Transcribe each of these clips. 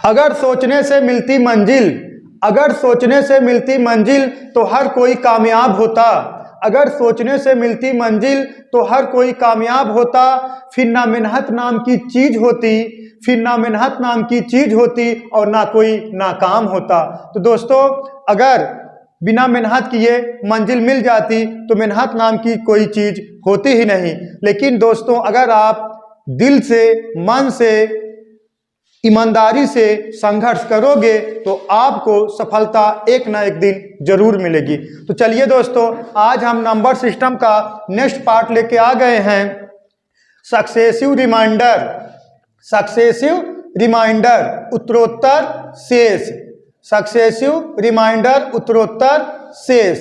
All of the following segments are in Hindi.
अगर सोचने से मिलती मंजिल, अगर सोचने से मिलती मंजिल तो हर कोई कामयाब होता। अगर सोचने से मिलती मंजिल तो हर कोई कामयाब होता। फिर ना मेहनत नाम की चीज होती, फिर ना मेहनत नाम की चीज होती और ना कोई नाकाम होता। तो दोस्तों, अगर बिना मेहनत किए मंजिल मिल जाती तो मेहनत नाम की कोई चीज होती ही नहीं। लेकिन दोस्तों, अगर आप दिल से, मन से, ईमानदारी से संघर्ष करोगे तो आपको सफलता एक ना एक दिन जरूर मिलेगी। तो चलिए दोस्तों, आज हम नंबर सिस्टम का नेक्स्ट पार्ट लेके आ गए हैं, सक्सेसिव रिमाइंडर। सक्सेसिव रिमाइंडर, उत्तरोत्तर शेष। सक्सेसिव रिमाइंडर, उत्तरोत्तर शेष,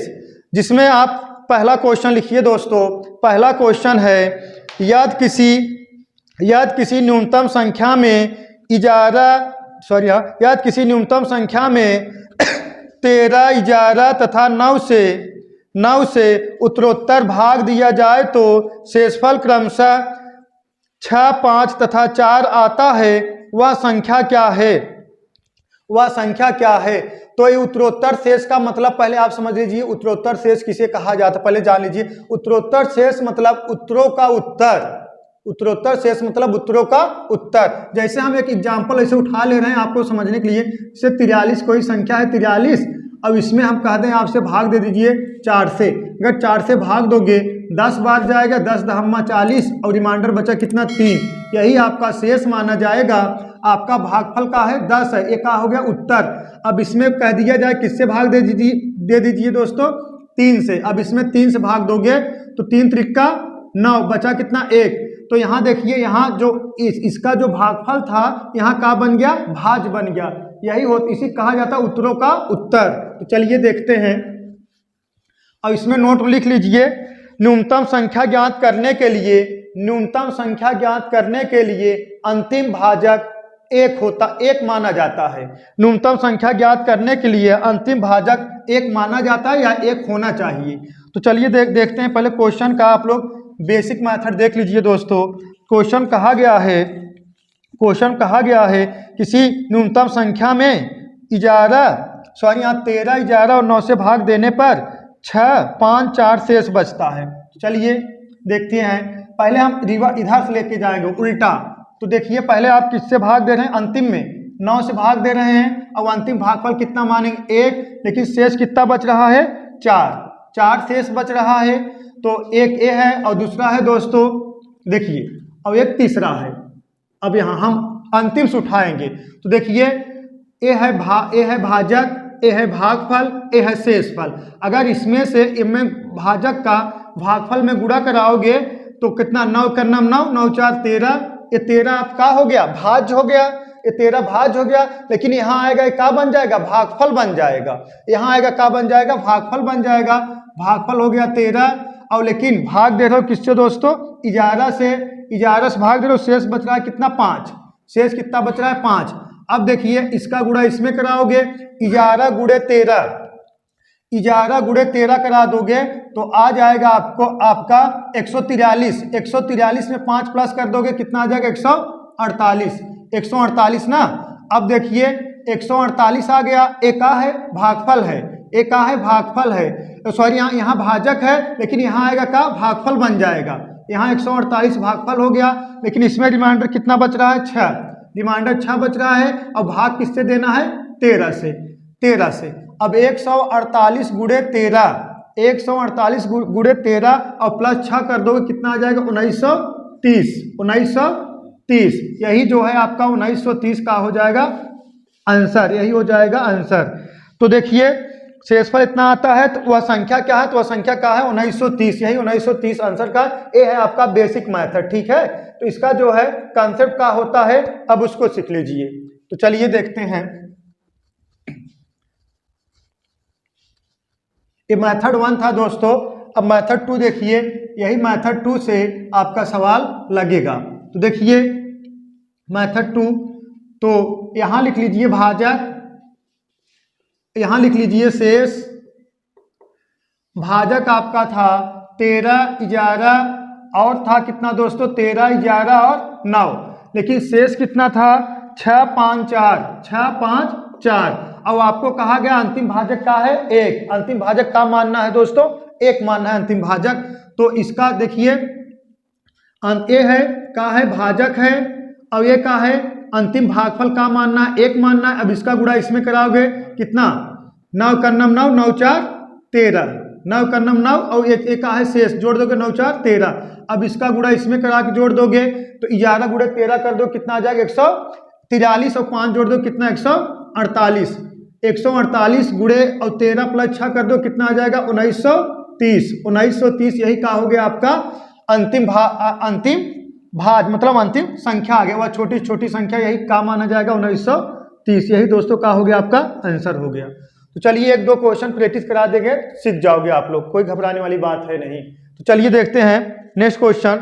जिसमें आप पहला क्वेश्चन लिखिए दोस्तों। पहला क्वेश्चन है, याद किसी न्यूनतम संख्या में याद किसी न्यूनतम संख्या में 13, 11 तथा 9 से उत्तरोत्तर भाग दिया जाए तो शेषफल क्रमशः 6, 5 तथा 4 आता है। वह संख्या क्या है? वह संख्या क्या है? तो ये उत्तरोत्तर शेष का मतलब पहले आप समझ लीजिए, उत्तरोत्तर शेष किसे कहा जाता है पहले जान लीजिए। उत्तरोत्तर शेष मतलब उत्तरों का उत्तर। उत्तरोत्तर शेष मतलब उत्तरों का उत्तर। जैसे हम एक एग्जाम्पल ऐसे उठा ले रहे हैं आपको समझने के लिए, जैसे 43 कोई संख्या है 43, अब इसमें हम कहते हैं आपसे भाग दे दीजिए 4 से। अगर 4 से भाग दोगे 10 बार जाएगा, 10 दहम्मा 40 और रिमाइंडर बचा कितना 3, यही आपका शेष माना जाएगा। आपका भागफल का है 10 है, एक का हो गया उत्तर। अब इसमें कह दिया जाए किससे भाग दे दीजिए दोस्तों 3 से। अब इसमें 3 से भाग दोगे तो 3 त्रिका 9, बचा कितना 1। तो यहाँ देखिए, यहाँ जो इसका जो भागफल था यहाँ का बन गया, भाज्य बन गया। यही इसी कहा जाता है उत्तरों का उत्तर। तो चलिए देखते हैं। अब इसमें नोट लिख लीजिए, न्यूनतम संख्या ज्ञात करने के लिए, न्यूनतम संख्या ज्ञात करने के लिए अंतिम भाजक 1 माना जाता है। न्यूनतम संख्या ज्ञात करने के लिए अंतिम भाजक 1 माना जाता है या 1 होना चाहिए। तो चलिए देखते हैं। पहले क्वेश्चन का आप लोग बेसिक मेथड देख लीजिए दोस्तों। क्वेश्चन कहा गया है किसी न्यूनतम संख्या में 13, 11 और 9 से भाग देने पर 6, 5, 4 शेष बचता है। चलिए देखते हैं। पहले हम इधर से लेके जाएंगे उल्टा। तो देखिए, पहले आप किससे भाग दे रहे हैं? अंतिम में 9 से भाग दे रहे हैं। अब अंतिम भागफल कितना मानेंगे? 1, लेकिन शेष कितना बच रहा है? 4 शेष बच रहा है। तो एक ए है और दूसरा है दोस्तों, देखिए, और एक तीसरा है। अब यहाँ हम अंतिम से उठाएंगे तो देखिए, ए है भाजक, ए है भागफल, ए है शेषफल। अगर इसमें से इनमें भाजक का भागफल में गुणा कराओगे तो कितना 9 करना 9, 9 4 13, ये 13 आपका हो गया, भाज्य हो गया। ये 13 भाज्य हो गया। लेकिन यहाँ आएगा क्या बन जाएगा? भागफल बन जाएगा। यहाँ आएगा क्या बन जाएगा? भागफल बन जाएगा। भागफल हो गया 13। और लेकिन भाग दे रहे हो किससे दोस्तों? 11 से। 11 से भाग दे रहे हो, शेष बच रहा है कितना? 5। शेष कितना बच रहा है? 5। अब देखिए, इसका गुणा इसमें कराओगे, 11 गुणे 13, 11 गुणे 13 करा दोगे तो आ जाएगा आपका 143। 143 में 5 प्लस कर दोगे कितना आ जाएगा? 148। 148 ना। अब देखिए, 148 आ गया। एक का है भागफल है, एक का है भागफल है, सॉरी यहाँ भाजक है, लेकिन यहाँ आएगा का भागफल बन जाएगा। यहाँ 148 भागफल हो गया। लेकिन इसमें रिमाइंडर कितना बच रहा है? 6। रिमाइंडर 6 बच रहा है। और भाग किससे देना है? 13 से। 13 से। अब 148 गुणे 13, 148 गुणे 13 और प्लस 6 कर दोगे कितना आ जाएगा? 1930। 1930, यही जो है आपका 1930 का हो जाएगा आंसर। यही हो जाएगा आंसर। तो देखिए, शेषफल इतना आता है तो वह संख्या क्या है? तो वह संख्या क्या है? 1930। यही 1930 आंसर का ए है आपका बेसिक मेथड। ठीक है, तो इसका जो है कॉन्सेप्ट क्या होता है अब उसको सीख लीजिए। तो चलिए देखते हैं। ये मेथड 1 था दोस्तों। अब मेथड 2 देखिए, यही मेथड 2 से आपका सवाल लगेगा। तो देखिए मेथड 2, तो यहां लिख लीजिए भाजक, यहां लिख लीजिए शेष। भाजक आपका था 13, 11 और था कितना दोस्तों? 13, 11 और 9। लेकिन शेष कितना था? 6 5 4, 6 5 4। अब आपको कहा गया अंतिम भाजक का है 1। अंतिम भाजक का मानना है दोस्तों 1 मानना है अंतिम भाजक। तो इसका देखिए ये है का है भाजक है और ये का है अंतिम भागफल का मानना है 1 मानना है। अब इसका गुणा इसमें कराओगे कितना 9 कर्नम 9, 9 4 13, 9 कर्नम 9 और एक का है शेष जोड़ दोगे 9 4 13। अब इसका गुणा इसमें करा के जोड़ दोगे तो 11 गुणे 13 कर दो कितना आ जाएगा 143 और 5 जोड़ दो कितना 148। 148 गुणे और 13 प्लस 6 कर दो कितना आ जाएगा 1930। 1930 यही का हो गया आपका अंतिम भाज मतलब अंतिम संख्या आ गया। वह छोटी छोटी संख्या यही का माना जाएगा 1930। यही दोस्तों का हो गया आपका आंसर हो गया। तो चलिए 1-2 क्वेश्चन प्रैक्टिस करा देंगे, सीख जाओगे आप लोग, कोई घबराने वाली बात है नहीं। तो चलिए देखते हैं नेक्स्ट क्वेश्चन।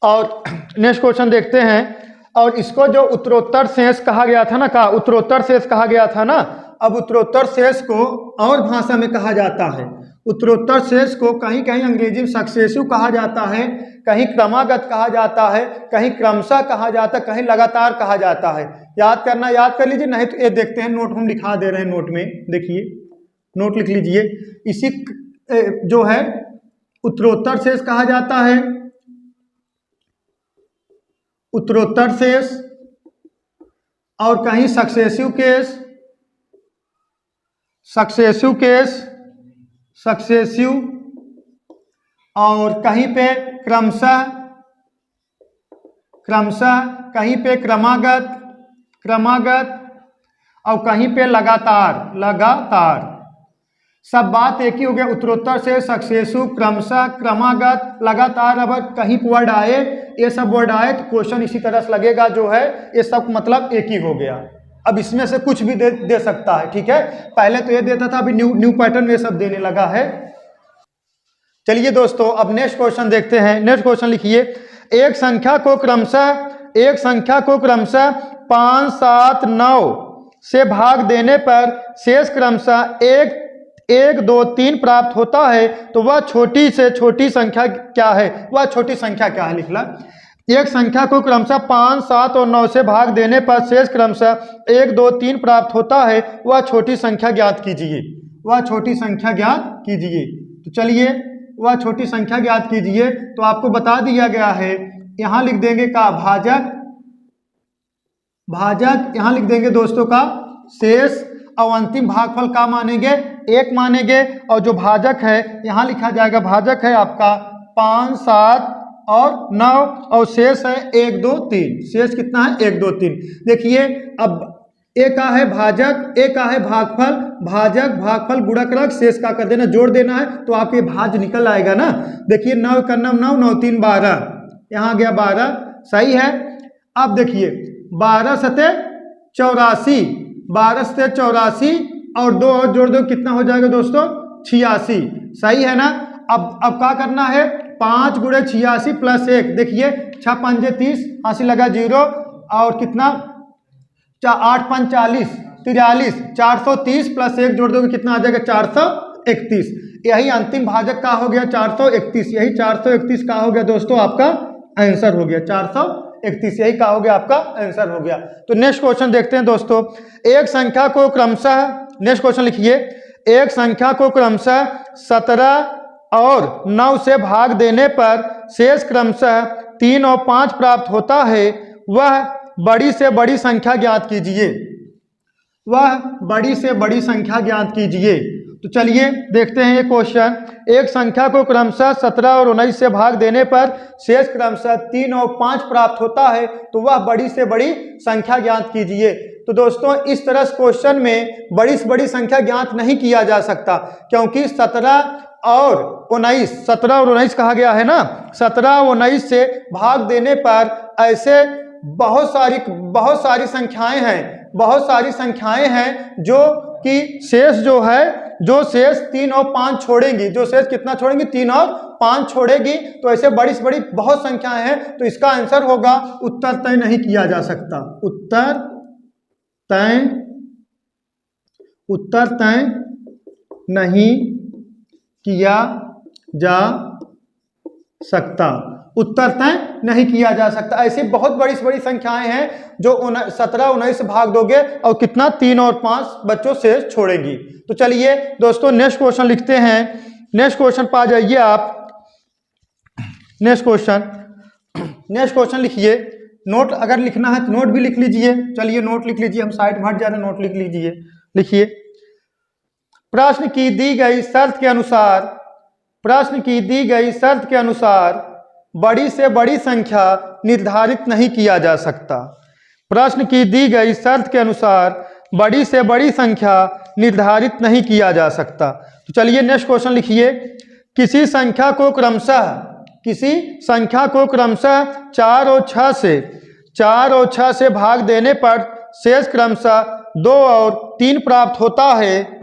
और नेक्स्ट क्वेश्चन देखते हैं। और इसको जो उत्तरोत्तर शेष कहा गया था ना, उत्तरोत्तर शेष कहा गया था ना। अब उत्तरोत्तर शेष को और भाषा में कहा जाता है। उत्तरोत्तर शेष को कहीं कहीं अंग्रेजी में सक्सेसिव कहा जाता है, कहीं क्रमागत कहा जाता है, कहीं क्रमशः कहा जाता है, कहीं लगातार कहा जाता है। याद करना, याद कर लीजिए, नहीं तो ये देखते हैं नोट हम लिखा दे रहे हैं, नोट में देखिए, नोट लिख लीजिए। इसी जो है उत्तरोत्तर शेष कहा जाता है, उत्तरोत्तर शेष, और कहीं successive case, successive case, successive, और कहीं पे क्रमशः, क्रमशः, कहीं पे क्रमागत, क्रमागत, और कहीं पे लगातार, लगातार। सब बात एक ही हो गया, उत्तरोत्तर से सक्सेसिव, क्रमशः, क्रमागत, लगातार। अब कहीं वर्ड आए, ये सब वर्ड आए तो क्वेश्चन इसी तरह से लगेगा जो है, ये सब मतलब एक ही हो गया। अब इसमें से कुछ भी दे सकता है, ठीक है। पहले तो ये देता था, अभी न्यू पैटर्न ये सब देने लगा है। चलिए दोस्तों अब नेक्स्ट क्वेश्चन देखते हैं। नेक्स्ट क्वेश्चन लिखिए, एक संख्या को क्रमशः 5 7 9 से भाग देने पर शेष क्रमशः 1 1 2 3 प्राप्त होता है, तो वह छोटी से छोटी संख्या क्या है? वह छोटी संख्या क्या है? लिखला, एक संख्या को क्रमशः 5 7 और 9 से भाग देने पर शेष क्रमशः 1 2 3 प्राप्त होता है, वह छोटी संख्या ज्ञात कीजिए। वह छोटी संख्या ज्ञात कीजिए। तो चलिए वह छोटी संख्या ज्ञात कीजिए। तो आपको बता दिया गया है, यहां लिख देंगे का भाजक, भाजक यहां लिख देंगे दोस्तों का शेष, और अंतिम भागफल का मानेंगे 1 मानेंगे, और जो भाजक है यहां लिखा जाएगा, भाजक है आपका 5 7 और 9, और शेष है 1 2 3। शेष कितना है? 1 2 3। देखिए अब एक का है भाजक, एक का है भागफल, भाजक भागफल गुणक रख, शेष का कर देना, जोड़ देना है, तो आपके भाज निकल आएगा ना। देखिए 9 का 9 9 9 3 12, यहाँ आ गया 12, सही है। अब देखिए 12 सते 84, 12 सते 84 और 2 और जोड़ दो कितना हो जाएगा दोस्तों? 86, सही है ना। अब क्या करना है? 5 गुणे 86 प्लस 1, देखिए 6 5 30, 80 लगा 0, और कितना 8 5 40 43, 430 प्लस 1 जोड़ दोगे कितना आ जाएगा? 431। यही अंतिम भाजक का हो गया 431। यही 431 का हो गया दोस्तों आपका आंसर हो गया, 431 यही का हो गया आपका आंसर हो गया। तो नेक्स्ट क्वेश्चन देखते हैं दोस्तों। एक संख्या को क्रमशः, नेक्स्ट क्वेश्चन लिखिए, एक संख्या को क्रमशः 17 और 9 से भाग देने पर शेष क्रमशः 3 और 5 प्राप्त होता है, वह बड़ी से बड़ी संख्या ज्ञात कीजिए। वह बड़ी से बड़ी संख्या ज्ञात कीजिए। तो चलिए देखते हैं ये क्वेश्चन। एक संख्या को क्रमशः 17 और 19 से भाग देने पर शेष क्रमशः 3 और 5 प्राप्त होता है, तो वह बड़ी से बड़ी संख्या ज्ञात कीजिए। तो दोस्तों इस तरह से क्वेश्चन में बड़ी से बड़ी संख्या ज्ञात नहीं किया जा सकता, क्योंकि 17 और 19 कहा गया है ना। 17 और 19 से भाग देने पर ऐसे बहुत सारी संख्याएं हैं, बहुत सारी संख्याएं हैं जो कि शेष जो है, जो शेष 3 और 5 छोड़ेंगी, जो शेष कितना छोड़ेंगी? 3 और 5 छोड़ेगी। तो ऐसे बड़ी से बड़ी बहुत संख्याएं हैं, तो इसका आंसर होगा, उत्तर तय नहीं किया जा सकता। उत्तर तय नहीं किया जा सकता। उत्तर तय नहीं किया जा सकता। ऐसी बहुत बड़ी बड़ी संख्याएं हैं जो 17 19 भाग दोगे और कितना 3 और 5 बच्चों से छोड़ेंगी। तो चलिए दोस्तों नेक्स्ट क्वेश्चन लिखते हैं। नेक्स्ट क्वेश्चन पा जाइए आप। नेक्स्ट क्वेश्चन लिखिए। नोट अगर लिखना है तो नोट भी लिख लीजिए। चलिए नोट लिख लीजिए, हम साइड में हट जा रहे हैं, नोट लिख लीजिए। लिखिए, प्रश्न की दी गई शर्त के अनुसार बड़ी से बड़ी संख्या निर्धारित नहीं किया जा सकता। प्रश्न की दी गई शर्त के अनुसार बड़ी से बड़ी संख्या निर्धारित नहीं किया जा सकता। तो चलिए नेक्स्ट क्वेश्चन लिखिए। किसी संख्या को क्रमशः 4 और 6 से भाग देने पर शेष क्रमशः 2 और 3 प्राप्त होता है।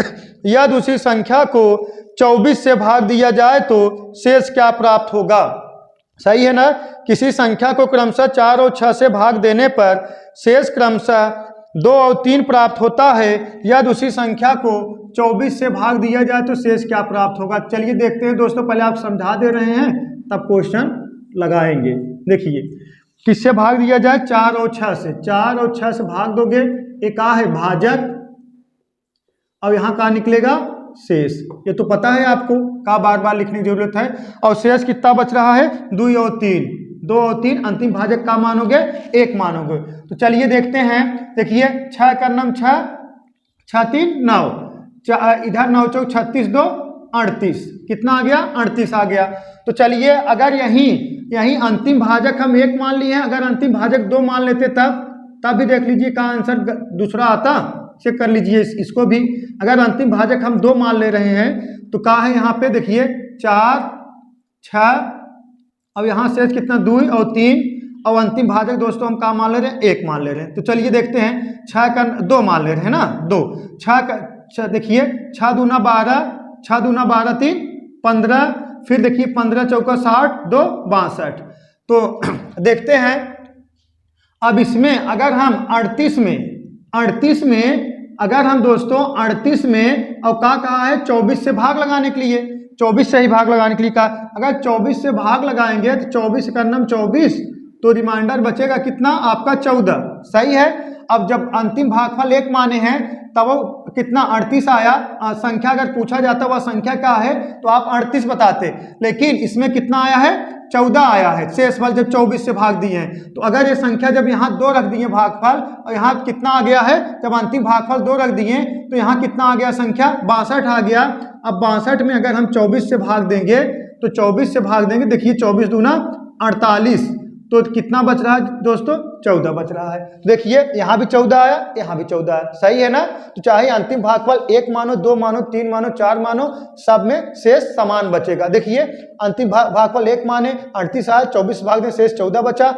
यदि दूसरी संख्या को 24 से भाग दिया जाए तो शेष क्या प्राप्त होगा? सही है ना। किसी संख्या को क्रमशः 4 और 6 से भाग देने पर शेष क्रमशः 2 और 3 प्राप्त होता है। यदि उसी संख्या को 24 से भाग दिया जाए तो शेष क्या प्राप्त होगा? चलिए देखते हैं दोस्तों। पहले आप समझा दे रहे हैं तब क्वेश्चन लगाएंगे। देखिए, किससे भाग दिया जाए? 4 और 6 से। 4 और 6 से भाग दोगे, एक आ है भाजक और यहाँ का निकलेगा शेष। ये तो पता है आपको, का बार बार लिखने की जरूरत है। और शेष कितना बच रहा है? 2 और 3। 2 और 3 अंतिम भाजक का मानोगे? 1 मानोगे। तो चलिए देखते हैं। देखिए 6 का नम 6, 6 3 9, इधर 9 चौक 36 2 38, कितना आ गया? 38 आ गया। तो चलिए अगर यही अंतिम भाजक हम 1 मान लिए हैं, अगर अंतिम भाजक 2 मान लेते तब भी देख लीजिए का आंसर दूसरा आता। चेक कर लीजिए इसको भी। अगर अंतिम भाजक हम 2 मान ले रहे हैं तो क्या है यहाँ पे? देखिए 4 6, अब यहाँ शेष कितना? 2 और 3, और अंतिम भाजक दोस्तों हम क्या मान ले रहे हैं? 1 मान ले रहे हैं। तो चलिए देखते हैं। 6 का 2 मान ले रहे हैं ना, 2 6 का देखिए 6 दूना 12, 6 दूना 12 3 15, फिर देखिए 15 चौका 60 2 62। तो देखते हैं अब इसमें अगर हम 38 में अगर हम दोस्तों 38 में और क्या कहा है? 24 से भाग लगाने के लिए, 24 से ही भाग लगाने के लिए कहा। अगर 24 से भाग लगाएंगे तो 24 का नाम 24, तो रिमाइंडर बचेगा कितना? आपका 14। सही है। अब जब अंतिम भागफल 1 माने हैं तब वो कितना? 38 आया। संख्या अगर पूछा जाता वह संख्या क्या है तो आप 38 बताते, लेकिन इसमें कितना आया है? 14 आया है। शेष फल जब 24 से भाग दिए हैं तो अगर ये संख्या जब यहाँ 2 रख दिए भागफल, और यहाँ कितना आ गया है? जब अंतिम भागफल 2 रख दिए तो यहाँ कितना आ गया? संख्या 62 आ गया। अब 62 में अगर हम 24 से भाग देंगे तो 24 से भाग देंगे, देखिए 24 दूना 48, तो कितना बच रहा है दोस्तों? 14 बच रहा है। देखिए यहाँ भी 14 आया, यहाँ भी 14 आया। सही है ना। तो चाहे अंतिम भागफल 1 मानो, 2 मानो, 3 मानो, 4 मानो, सब में शेष समान बचेगा। देखिए अंतिम भागफल 1 माने 38 आया, 24 भाग दें शेष 14 बचा।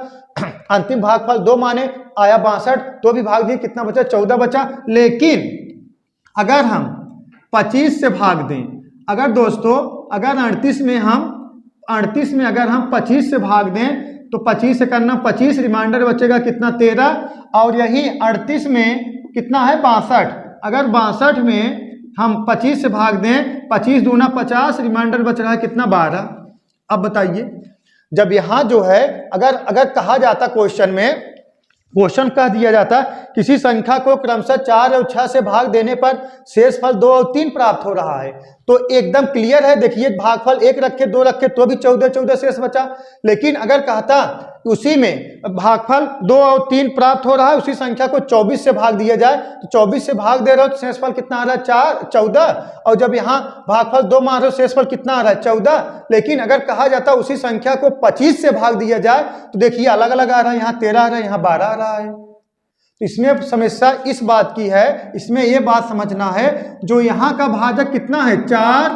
अंतिम भागफल 2 माने आया 62, तो भी भाग दिए, कितना बचा? 14 बचा। लेकिन अगर हम 25 से भाग दें, अगर दोस्तों अगर 38 में अगर हम 25 से भाग दें तो 25 से करना 25, रिमाइंडर बचेगा कितना? 13, और यही 38 में कितना है? 62। अगर 62 में हम 25 से भाग दें, 25 दूना 50, रिमाइंडर बच रहा है कितना? 12। अब बताइए, जब यहाँ जो है अगर कहा जाता क्वेश्चन कह दिया जाता किसी संख्या को क्रमशः 4 और 6 से भाग देने पर शेष फल 2 और 3 प्राप्त हो रहा है, तो एकदम क्लियर है। देखिए भागफल 1 रखे 2 रखे तो भी 14 शेष बचा। लेकिन अगर कहता उसी में भागफल 2 और 3 प्राप्त हो रहा है, उसी संख्या को 24 से भाग दिया जाए तो 24 से भाग दे रहे हो तो शेषफल कितना आ रहा है? 14, और जब यहाँ भागफल 2 मान रहे हो शेषफल कितना आ रहा है? 14। लेकिन अगर कहा जाता उसी संख्या को 25 से भाग दिया जाए तो देखिए अलग अलग आ रहा है, यहाँ 13 आ रहा है, यहाँ 12 आ रहा है। तो इसमें समस्या इस बात की है, इसमें यह बात समझना है जो यहाँ का भाजक कितना है? 4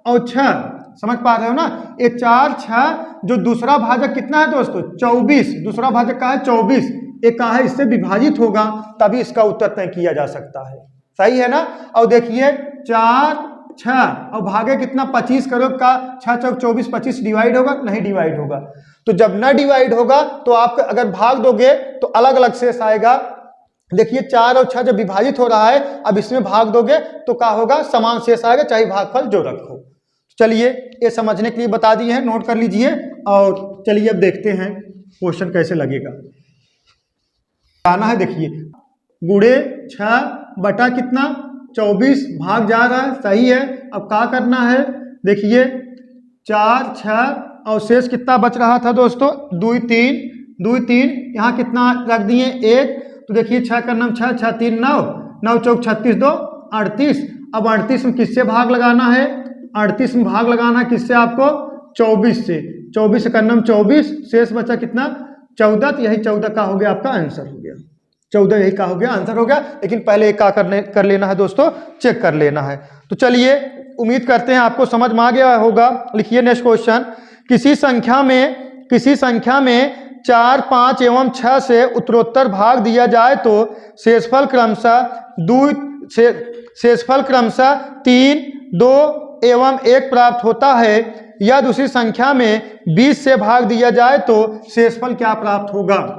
और 6, समझ पा रहे हो ना। ये 4 6, जो दूसरा भाजक कितना है दोस्तों? 24। दूसरा भाजक का है 24, एक का है इससे विभाजित होगा तभी इसका उत्तर तय किया जा सकता है। सही है ना। और देखिए 4 6 और भागे कितना? 25 करो का 6 चौक 24, 25 डिवाइड होगा? नहीं डिवाइड होगा। तो जब न डिवाइड होगा तो आप अगर भाग दोगे तो अलग अलग शेष आएगा। देखिए 4 और 6 जब विभाजित हो रहा है, अब इसमें भाग दोगे तो क्या होगा? समान शेष आएगा, चाहे भागफल जो रखो। चलिए ये समझने के लिए बता दिए हैं, नोट कर लीजिए। और चलिए अब देखते हैं क्वेश्चन कैसे लगेगा। आना है, देखिए गुणे 6 बटा कितना 24 भाग जा रहा है, सही है। अब क्या करना है, देखिए 4 6 और शेष कितना बच रहा था दोस्तों, 2 3 यहाँ कितना रख दिए 1, तो देखिए 6 का नाम 6 6 3 9 9 चौक 36 2 38। अब 38 में किससे भाग लगाना है, 38 में भाग लगाना है किससे आपको 24 से, 24 का नाम 24, शेष बचा कितना 14, तो यही 14 का हो गया आपका आंसर हो गया, 14 यही का हो गया आंसर हो गया। लेकिन पहले एक का कर लेना है दोस्तों, चेक कर लेना है। तो चलिए उम्मीद करते हैं आपको समझ में आ गया होगा। लिखिए नेक्स्ट क्वेश्चन, किसी संख्या में 4 5 एवं 6 से उत्तरोत्तर भाग दिया जाए तो शेषफल क्रमशः 3 2 एवं 1 प्राप्त होता है। या दूसरी संख्या में 20 से भाग दिया जाए तो शेषफल क्या प्राप्त होगा,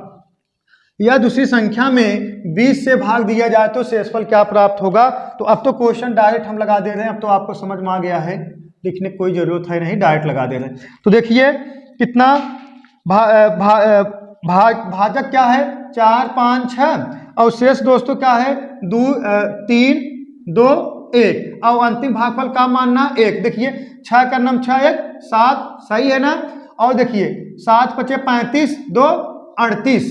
या दूसरी संख्या में 20 से भाग दिया जाए तो शेषफल क्या प्राप्त होगा। तो अब तो क्वेश्चन डायरेक्ट हम लगा दे रहे हैं, अब तो आपको समझ में आ गया है, लिखने की कोई जरूरत है नहीं, डायरेक्ट लगा दे रहे हैं। तो देखिए कितना भाजक क्या है 4 5 6 और शेष दोस्तों क्या है 2 3 2 1 और अंतिम भागफल का मानना 1। देखिए 6 का नाम 6 1 7, सही है ना। और देखिए 7 5 35 2 38,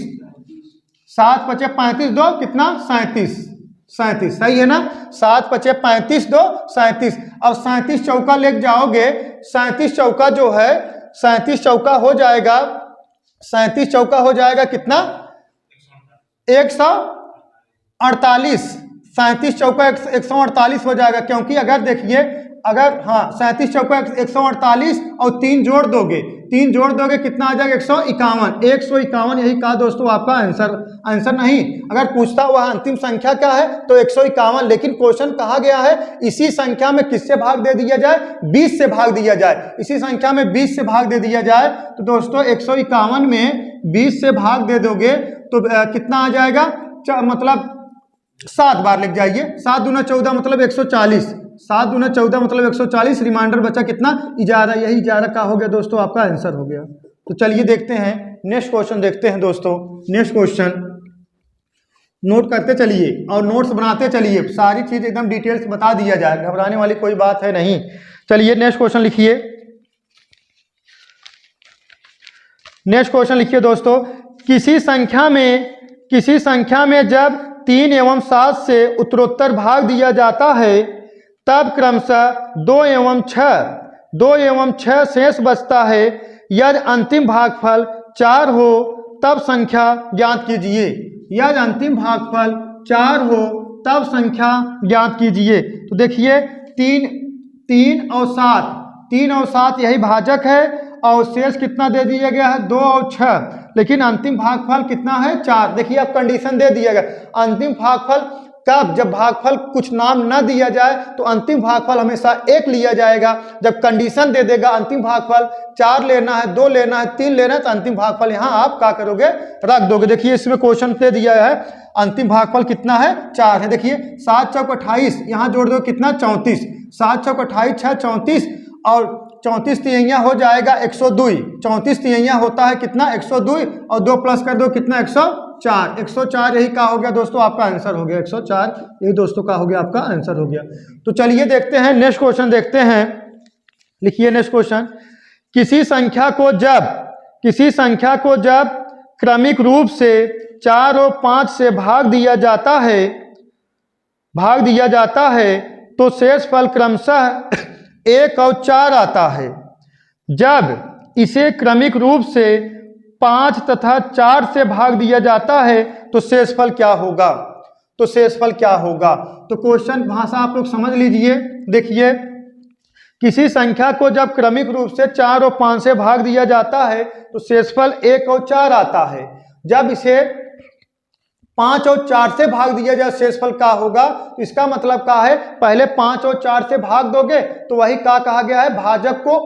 7 5 35 2 कितना 37, सही है ना। 7 5 35 2 37, अब 37 चौका ले जाओगे, 37 चौका जो है 37 चौका हो जाएगा, 37 चौका हो जाएगा कितना 148, 37 चौका 148 हो जाएगा। क्योंकि अगर देखिए अगर हाँ 37 चौका 148 और 3 जोड़ दोगे कितना आ जाएगा 151, यही कहा दोस्तों आपका आंसर नहीं। अगर पूछता हुआ अंतिम संख्या क्या है तो 151, लेकिन क्वेश्चन कहा गया है इसी संख्या में किससे भाग दे दिया जाए, 20 से भाग दिया जाए। इसी संख्या में 20 से भाग दे दिया जाए तो दोस्तों 151 में 20 से भाग दे दोगे तो कितना आ जाएगा, मतलब 7 बार लिख जाइए, 7 दूना 14 मतलब 140, 7 दूना 14 मतलब 140, रिमाइंडर बचा कितना 11, यही 11 का हो गया दोस्तों आपका आंसर हो गया। तो चलिए देखते हैं नेक्स्ट क्वेश्चन, देखते हैं दोस्तों नेक्स्ट क्वेश्चन। नोट करते चलिए और नोट्स बनाते चलिए, सारी चीज एकदम डिटेल्स बता दिया जाए, घबराने वाली कोई बात है नहीं। चलिए नेक्स्ट क्वेश्चन लिखिए, नेक्स्ट क्वेश्चन लिखिए दोस्तों, किसी संख्या में जब 3 एवं 7 से उत्तरोत्तर भाग दिया जाता है तब क्रमशः 2 एवं 6 शेष बचता है। यदि अंतिम भागफल 4 हो तब संख्या ज्ञात कीजिए, यदि अंतिम भागफल 4 हो तब संख्या ज्ञात कीजिए। तो देखिए 3 और 7 यही भाजक है और शेष कितना दे दिया गया है 2 और 6, लेकिन अंतिम भागफल कितना है 4। देखिए अब कंडीशन दे दिया गया, अंतिम भागफल कब, जब भागफल कुछ नाम ना दिया जाए तो अंतिम भागफल हमेशा 1 लिया जाएगा। जब कंडीशन दे देगा अंतिम भागफल 4 लेना है, 2 लेना है, 3 लेना है, तो अंतिम भागफल यहाँ आप क्या करोगे रख दोगे। देखिए इसमें क्वेश्चन दे दिया है अंतिम भागफल कितना है 4 है। देखिए 7 चौक 28, यहाँ जोड़ दो कितना 34, 7 चौक 28 6 34 और 34 तिहैया हो जाएगा 102, 34 तिहैया होता है कितना 102 और 2 प्लस कर दो कितना 104, यही का हो गया दोस्तों आपका आंसर हो गया 104, यही दोस्तों का हो गया आपका आंसर हो गया। तो चलिए देखते हैं नेक्स्ट क्वेश्चन, देखते हैं। लिखिए नेक्स्ट क्वेश्चन, किसी संख्या को जब क्रमिक रूप से 4 और 5 से भाग दिया जाता है तो शेषफल क्रमशः 1 और 4 आता है। जब इसे क्रमिक रूप से 5 तथा 4 से भाग दिया जाता है तो शेषफल क्या होगा, तो क्वेश्चन भाषा आप लोग समझ लीजिए। देखिए किसी संख्या को जब क्रमिक रूप से 4 और 5 से भाग दिया जाता है तो शेषफल 1 और 4 आता है। जब इसे 5 और 4 से भाग दिया जाए शेषफल क्या होगा, तो इसका मतलब क्या है, पहले 5 और 4 से भाग दोगे तो वही क्या कहा गया है, भाजक को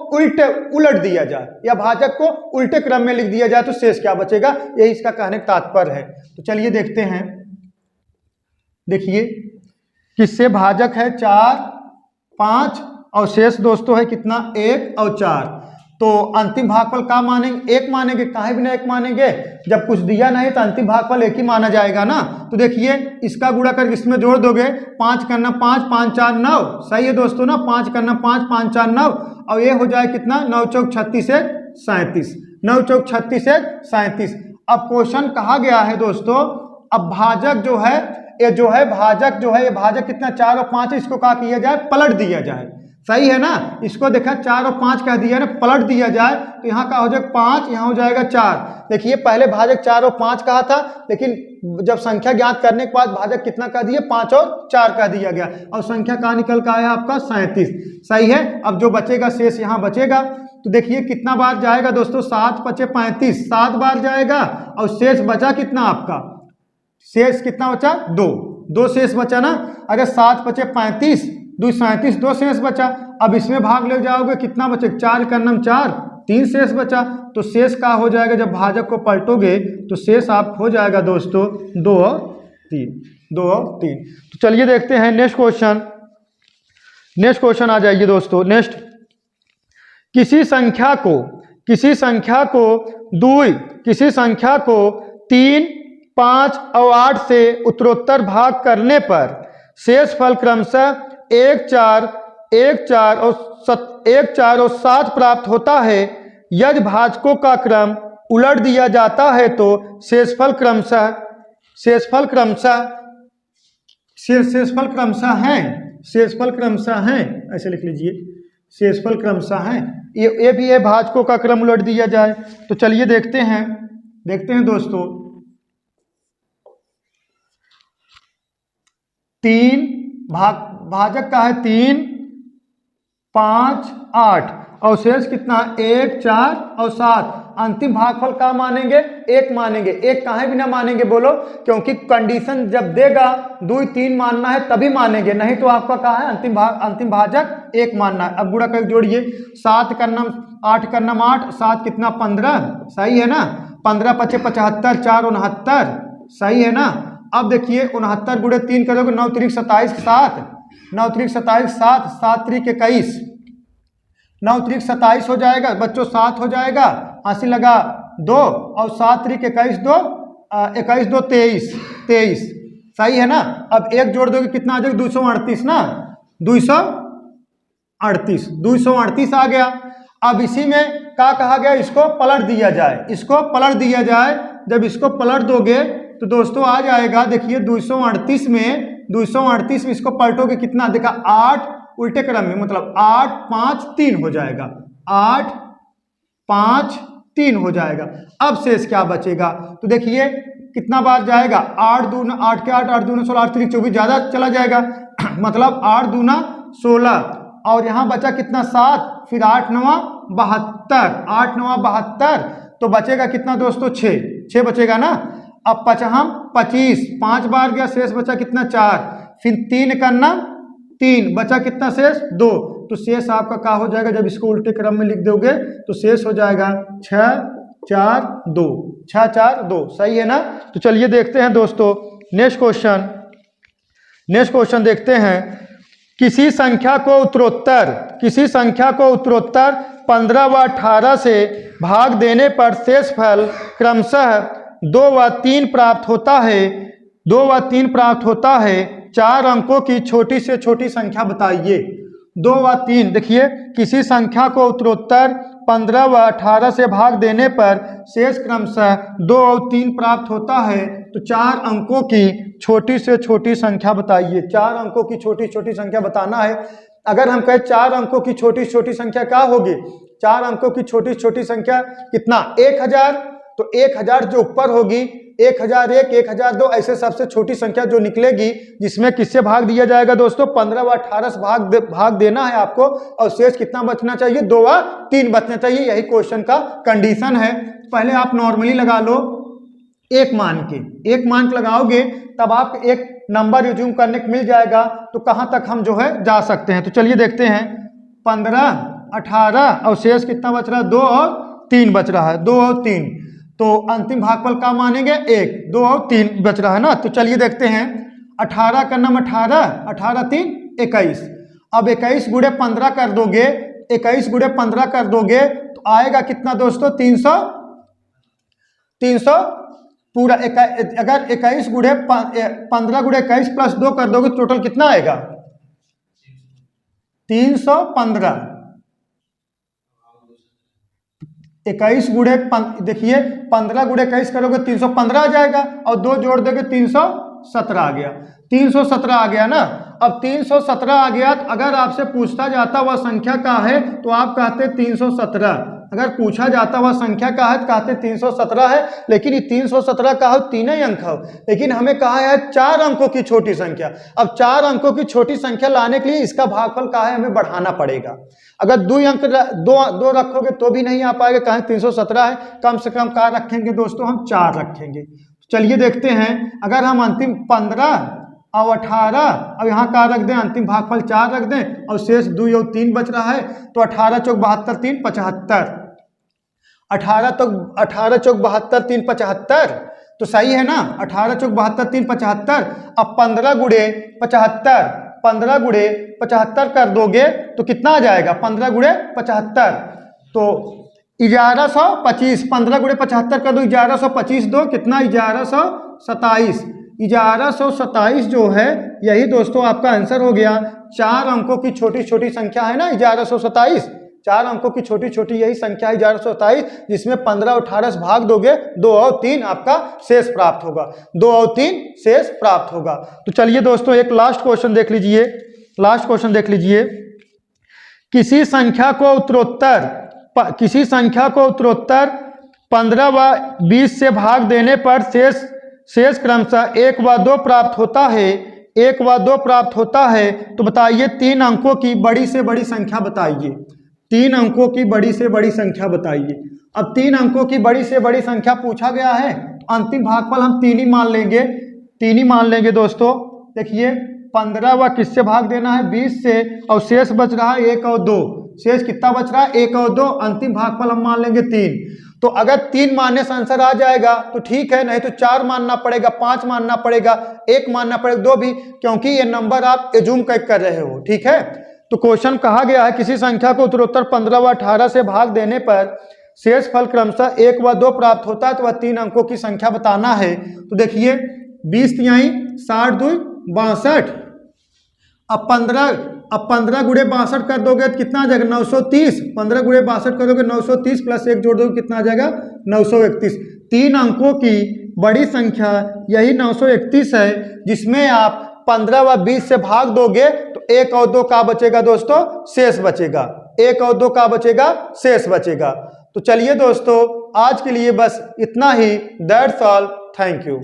उलट दिया जाए या भाजक को उल्टे क्रम में लिख दिया जाए तो शेष क्या बचेगा, यही इसका कहने का तात्पर्य है। तो चलिए देखते हैं, देखिए किससे भाजक है 4 5 और शेष दोस्तों है कितना 1 और 4। तो अंतिम भागफल का मानेंगे 1 मानेंगे, काहे बिना 1 मानेंगे, जब कुछ दिया नहीं तो अंतिम भागफल 1 ही माना जाएगा ना। तो देखिए इसका गुणा करके इसमें जोड़ दोगे, 5 करना 5, 5 4 9, सही है दोस्तों ना, 5 करना 5, 5 4 9, और ये हो जाए कितना 9 चौक 36 है 37, 9 चौक 36 है 37। अब क्वेश्चन कहा गया है दोस्तों, अब भाजक जो है ये जो है भाजक जो है ये भाजक कितना 4 और 5 है, इसको क्या किया जाए पलट दिया जाए, सही है ना। इसको देखा 4 और 5 कह दिया ना, पलट दिया जाए तो यहाँ का हो जाएगा 5, यहाँ हो जाएगा 4। देखिए पहले भाजक 4 और 5 कहा था, लेकिन जब संख्या ज्ञात करने के बाद भाजक कितना कह दिया 5 और 4 कह दिया गया, और संख्या कहाँ निकल का आया आपका 37, सही है। अब जो बचेगा शेष यहाँ बचेगा, तो देखिए कितना बार जाएगा दोस्तों, 7 × 5 = 35, 7 बार जाएगा, और शेष बचा कितना आपका, शेष कितना बचा 2 शेष बचा ना। अगर 7 × 5 = 35, 2 37, 2 शेष बचा। अब इसमें भाग ले जाओगे कितना बचे, 4 × 9 = 4, 3 शेष बचा। तो शेष का हो जाएगा, जब भाजक को पलटोगे तो शेष आप हो जाएगा दोस्तों 2 और 3, 2 और 3। तो चलिए देखते हैं नेक्स्ट क्वेश्चन आ जाइए दोस्तों। नेक्स्ट, किसी संख्या को 3, 5 और 8 से उत्तरोत्तर भाग करने पर शेष फल क्रमशः 1 4 और 7 प्राप्त होता है। यदि भाजकों का क्रम उलट दिया जाता है तो शेषफल क्रमशः है, ऐसे लिख लीजिए, शेषफल क्रमशः है। ये भी है भाजकों का क्रम उलट दिया जाए। तो चलिए देखते हैं दोस्तों, 3 भाजक का है 3, 5, 8 और शेष कितना 1 4 और 7। अंतिम भागफल का मानेंगे 1 मानेंगे। 1 काहे बिना मानेंगे बोलो, क्योंकि कंडीशन जब देगा 2 3 मानना है तभी मानेंगे, नहीं तो आपका कहा है अंतिम भाजक 1 मानना है। अब गुणा करके जोड़िए, 7 करना 8 करना 8, 7 कितना 15, सही है ना। 15 × 5 = 75, 4 69, सही है ना। अब देखिए 69 × 3 करोगे, 9 3 27 7, 9 3 27 7, 7 3 21, 9 3 27 हो जाएगा बच्चों, 7 हो जाएगा, 80 लगा 2, और 7 3 21 2, 21 2 23, सही है ना। अब 1 जोड़ दोगे कितना आ जाएगा 238 ना, 238 आ गया। अब इसी में क्या कहा गया, इसको पलट दिया जाए। जब इसको पलट दोगे तो दोस्तों आ जाएगा, देखिए 238 में इसको पलटोगे कितना, देखा 8 उल्टे क्रम में, मतलब 8 5 3 हो जाएगा, 8 5 3 हो जाएगा। अब शेष क्या बचेगा, तो देखिए कितना बार जाएगा, 8 2 8 के 8, 8 2 16, 8 3 24, ज़्यादा चला जाएगा मतलब 8 2 16, और यहाँ बचा कितना 7, फिर 8 9 72, 8 9 72, तो बचेगा कितना दोस्तों 6 बचेगा ना। अब 25, 5 बार गया, शेष बचा कितना 4, फिर 3 करना 3, बचा कितना शेष 2, तो शेष आपका क्या हो जाएगा, जब इसको उल्टे क्रम में लिख दोगे तो शेष हो जाएगा 6 4 2, 6 4 2, सही है ना। तो चलिए देखते हैं दोस्तों नेक्स्ट क्वेश्चन देखते हैं। किसी संख्या को उत्तरोत्तर 15 व 18 से भाग देने पर शेष फल क्रमशः 2 व 3 प्राप्त होता है। 4 अंकों की छोटी से छोटी संख्या बताइए। 2 व 3, देखिए किसी संख्या को उत्तरोत्तर 15 व 18 से भाग देने पर शेष क्रमशः 2 और 3 प्राप्त होता है। तो 4 अंकों की छोटी से छोटी संख्या बताइए। 4 अंकों की छोटी छोटी संख्या बताना है। अगर हम कहें 4 अंकों की छोटी छोटी संख्या क्या होगी, 4 अंकों की छोटी छोटी संख्या कितना 1000, तो 1000 जो ऊपर होगी 1001, 1002, ऐसे सबसे छोटी संख्या जो निकलेगी, जिसमें किससे भाग दिया जाएगा दोस्तों 15 व 18 से भाग देना है आपको, और शेष कितना बचना चाहिए 2 व 3 बचना चाहिए। यही क्वेश्चन का कंडीशन है। पहले आप नॉर्मली लगा लो 1 मान के लगाओगे, तब आप एक नंबर यूज करने को मिल जाएगा। तो कहाँ तक हम जो है जा सकते हैं, तो चलिए देखते हैं। 15 18 और शेष कितना बच रहा है 2 और 3 बच रहा है, 2 और 3, तो अंतिम भागफल का मानेंगे 1, 2 और 3 बच रहा है ना। तो चलिए देखते हैं 18 का नाम 18 3 21, अब 21 गुणे 15 कर दोगे, 21 गुणे 15 कर दोगे तो आएगा कितना दोस्तों? 300 पूरा अगर 21 गुणे 15 गुणे 21 प्लस 2 कर दोगे तो टोटल कितना आएगा? 315। 21 गुणे देखिए 15 गुणे 21 करोगे 315 आ जाएगा और 2 जोड़ दोगे 317 आ गया। 317 आ गया ना। अब 317 आ गया तो अगर आपसे पूछता जाता वह संख्या का है तो आप कहते 317। अगर पूछा जाता वह संख्या का है तो कहते 317 है, लेकिन ये 317 का हो 3 ही अंक हो, लेकिन हमें कहा है 4 अंकों की छोटी संख्या। अब 4 अंकों की छोटी संख्या लाने के लिए इसका भागफल का है हमें बढ़ाना पड़ेगा। अगर 2 अंक दो रखोगे तो भी नहीं आ पाएगा, कहें 317 है, कम से कम क्या रखेंगे दोस्तों? हम 4 रखेंगे। चलिए देखते हैं, अगर हम अंतिम 15 और 18 अब यहाँ का रख दें, अंतिम भागफल 4 रख दें और शेष 2 और 3 बच रहा है तो 18 चौक 72 3 75। 18 चौक 72 3 75 तो सही है ना। 18 चौक 72 3 75। अब 15 गुणे 75, 15 गुणे 75 कर दोगे तो कितना आ जाएगा? 15 गुणे 75 तो 1125। 15 गुणे 75 कर दो, 1125 दो कितना? 1127। 1127 जो है यही दोस्तों आपका आंसर हो गया। 4 अंकों की छोटी छोटी संख्या है ना 1127। 4 अंकों की छोटी छोटी यही संख्या है 1127, जिसमें 15 और 18 से भाग दोगे 2 और 3 आपका शेष प्राप्त होगा। 2 और 3 शेष प्राप्त होगा। तो चलिए दोस्तों एक लास्ट क्वेश्चन देख लीजिए। लास्ट क्वेश्चन देख लीजिए। किसी संख्या को उत्तरोत्तर 15 व 20 से भाग देने पर शेष क्रमशः 1 व 2 प्राप्त होता है। 1 व 2 प्राप्त होता है तो बताइए 3 अंकों की बड़ी से बड़ी संख्या बताइए। 3 अंकों की बड़ी से बड़ी संख्या बताइए। अब 3 अंकों की बड़ी से बड़ी संख्या पूछा गया है तो अंतिम भागफल हम 3 ही मान लेंगे। 3 ही मान लेंगे दोस्तों। देखिए 15 व किससे भाग देना है? 20 से, और शेष बच रहा है 1 और 2। शेष कितना बच रहा है? 1 और 2। अंतिम भागफल हम मान लेंगे 3। तो अगर 3 मानने से आंसर आ जाएगा तो ठीक है, नहीं तो 4 मानना पड़ेगा, 5 मानना पड़ेगा, 1 मानना पड़ेगा, 2 भी, क्योंकि ये नंबर आप एज्यूम कर रहे हो। ठीक है, तो क्वेश्चन कहा गया है किसी संख्या को उत्तरोत्तर 15 व 18 से भाग देने पर शेष फल क्रमशः 1 व 2 प्राप्त होता है तो वह 3 अंकों की संख्या बताना है। तो देखिए 20 तिहाई 60 2 62। अब 15 गुणे 62 कर दोगे तो कितना आ जाएगा? 930। 15 गुणे 62 करोगे 930 प्लस 1 जोड़ दोगे कितना आ जाएगा? 931। 3 अंकों की बड़ी संख्या यही 931 है, जिसमें आप 15 व 20 से भाग दोगे तो 1 और 2 का बचेगा दोस्तों? शेष बचेगा। 1 और 2 का बचेगा? शेष बचेगा। तो चलिए दोस्तों आज के लिए बस इतना ही। That's all. Thank you.